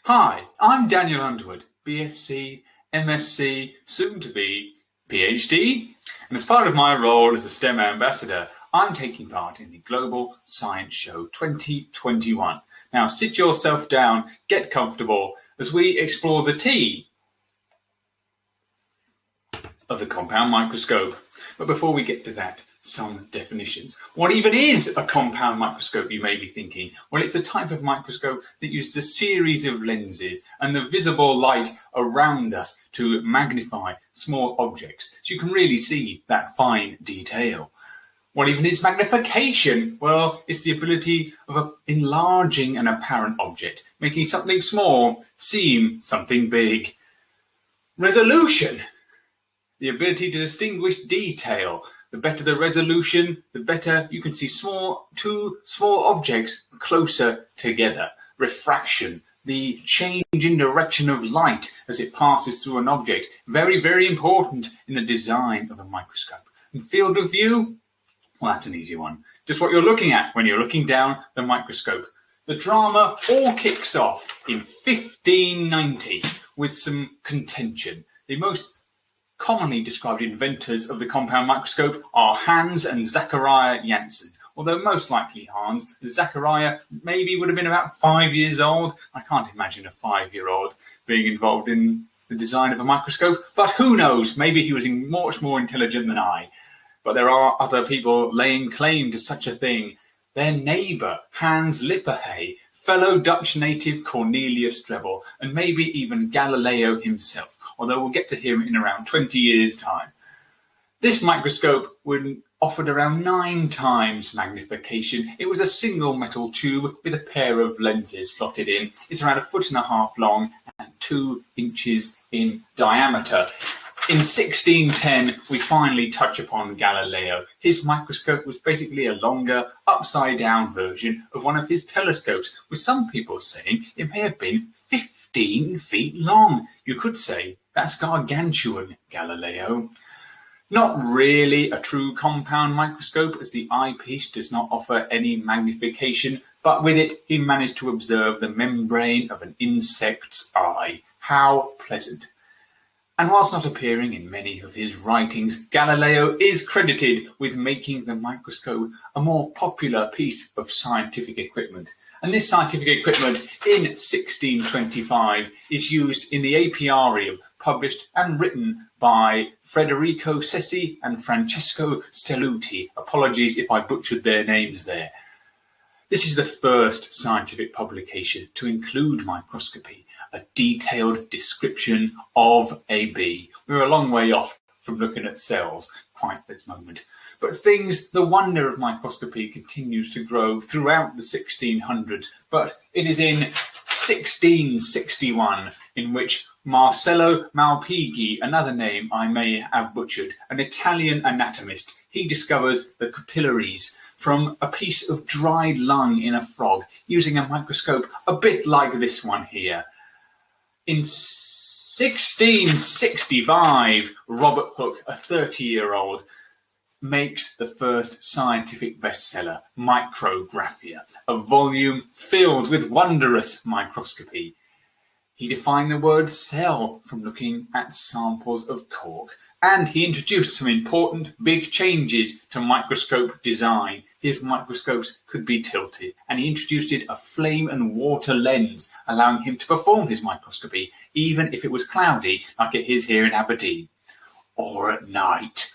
Hi, I'm Daniel Underwood, BSc, MSc, soon to be PhD, and as part of my role as a STEM ambassador, I'm taking part in the Global Science Show 2021. Now sit yourself down, get comfortable as we explore the T of the compound microscope. But before we get to that, some definitions. What even is a compound microscope, you may be thinking? Well, it's a type of microscope that uses a series of lenses and the visible light around us to magnify small objects, so you can really see that fine detail. What even is magnification? Well, it's the ability of enlarging an apparent object, making something small seem something big. Resolution, the ability to distinguish detail. The better the resolution, the better you can see two small objects closer together. Refraction, the change in direction of light as it passes through an object. Very, very important in the design of a microscope. And field of view, well, that's an easy one. Just what you're looking at when you're looking down the microscope. The drama all kicks off in 1590 with some contention. The most commonly described inventors of the compound microscope are Hans and Zachariah Janssen. Although most likely Hans, Zachariah maybe would have been about 5 years old. I can't imagine a 5-year-old being involved in the design of a microscope, but who knows, maybe he was much more intelligent than I. But there are other people laying claim to such a thing. Their neighbour, Hans Lippershey, fellow Dutch native Cornelius Drebbel, and maybe even Galileo himself, although we'll get to him in around 20 years' time. This microscope offered around 9 times magnification. It was a single metal tube with a pair of lenses slotted in. It's around 1.5 feet long and 2 inches in diameter. In 1610, we finally touch upon Galileo. His microscope was basically a longer, upside-down version of one of his telescopes, with some people saying it may have been 15 feet long. You could say that's gargantuan, Galileo. Not really a true compound microscope, as the eyepiece does not offer any magnification, but with it he managed to observe the membrane of an insect's eye. How pleasant. And whilst not appearing in many of his writings, Galileo is credited with making the microscope a more popular piece of scientific equipment. And this scientific equipment in 1625 is used in the apiarium, published and written by Federico Sessi and Francesco Stelluti. Apologies if I butchered their names there. This is the first scientific publication to include microscopy, a detailed description of a bee. We're a long way off from looking at cells quite at this moment. But the wonder of microscopy continues to grow throughout the 1600s. But it is in 1661 in which Marcello Malpighi, another name I may have butchered, an Italian anatomist, he discovers the capillaries from a piece of dried lung in a frog using a microscope a bit like this one here. In 1665, Robert Hooke, a 30-year-old, makes the first scientific bestseller, Micrographia, a volume filled with wondrous microscopy. He defined the word cell from looking at samples of cork, and he introduced some important big changes to microscope design. His microscopes could be tilted, and he introduced a flame and water lens, allowing him to perform his microscopy, even if it was cloudy, like it is here in Aberdeen, or at night.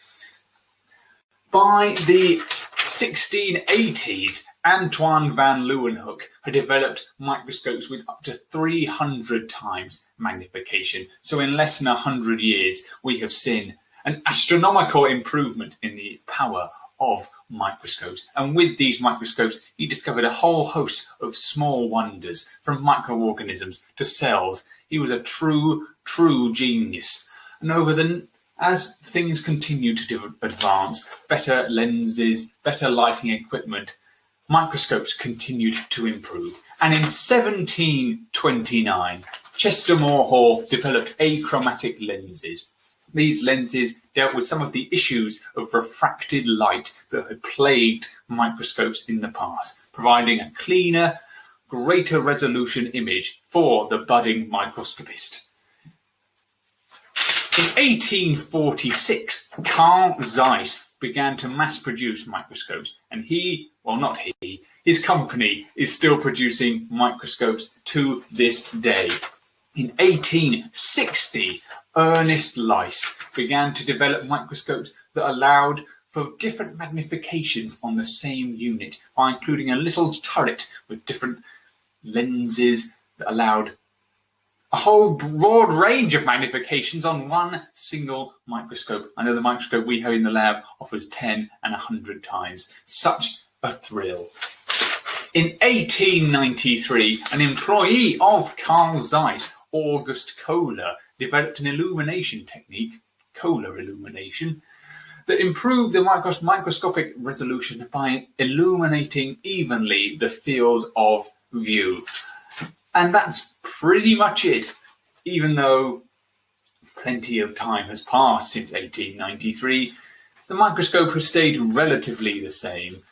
By the 1680s, Antoine van Leeuwenhoek had developed microscopes with up to 300 times magnification. So in less than 100 years, we have seen an astronomical improvement in the power of microscopes. And with these microscopes, he discovered a whole host of small wonders, from microorganisms to cells. He was a true genius. And as things continued to advance, better lenses, better lighting equipment, microscopes continued to improve. And in 1729, Chester Moore Hall developed achromatic lenses. These lenses dealt with some of the issues of refracted light that had plagued microscopes in the past, providing a cleaner, greater resolution image for the budding microscopist. In 1846, Carl Zeiss began to mass produce microscopes, and his company is still producing microscopes to this day. In 1860, Ernest Leice began to develop microscopes that allowed for different magnifications on the same unit by including a little turret with different lenses that allowed a whole broad range of magnifications on one single microscope. I know the microscope we have in the lab offers 10 and 100 times. Such a thrill. In 1893, an employee of Carl Zeiss, August Kohler, developed an illumination technique, Kohler illumination, that improved the microscopic resolution by illuminating evenly the field of view. And that's pretty much it, even though plenty of time has passed since 1893. The microscope has stayed relatively the same.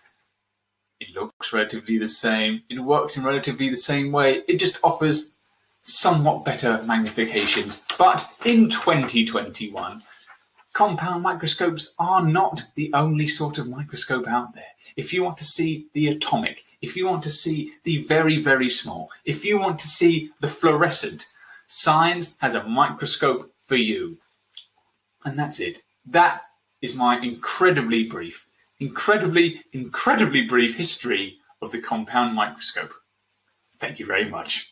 It looks relatively the same. It works in relatively the same way. It just offers somewhat better magnifications. But in 2021, compound microscopes are not the only sort of microscope out there. If you want to see the atomic, if you want to see the very, very small, if you want to see the fluorescent, science has a microscope for you. And that's it. That is my incredibly brief history of the compound microscope. Thank you very much.